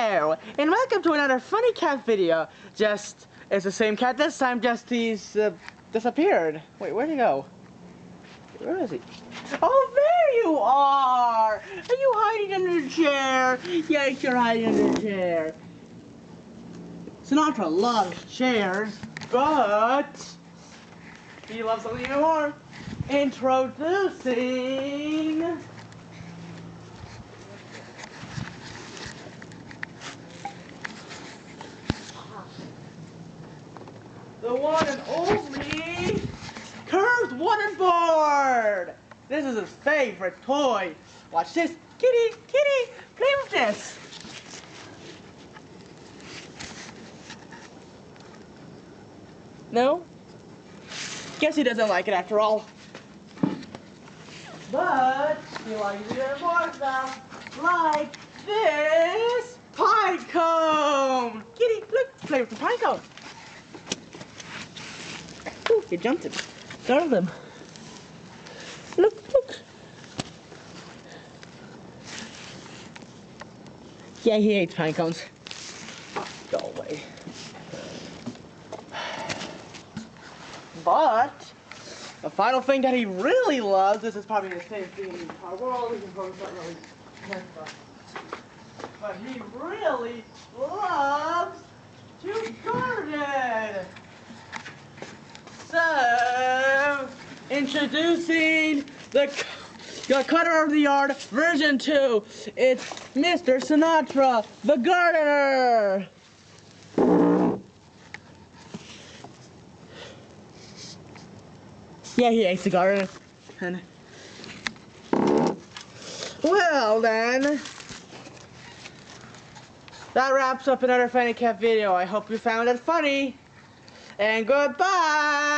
Hello, and welcome to another funny cat video. It's the same cat this time, just he's disappeared. Wait, where'd he go? Where is he? Oh, there you are! Are you hiding under the chair? Yes, you're hiding under the chair. Sinatra loves chairs, but he loves something even more. Introducing the one and only curved wooden board! This is his favorite toy. Watch this. Kitty, kitty, play with this. No? Guess he doesn't like it after all. But he likes it even more stuff, like this pine cone. Kitty, look, play with the pine cone. Ooh, he jumped it. Startled him. Look, look. Yeah, he hates pine cones. Go away. But the final thing that he really loves, this is probably the same thing in the entire world, he can probably not really care about. But he really loves to garden. So, introducing the Cutter of the Yard version 2. It's Mr. Sinatra, the gardener. Yeah, he hates the garden. And well then, that wraps up another Funny Cat video. I hope you found it funny. And goodbye!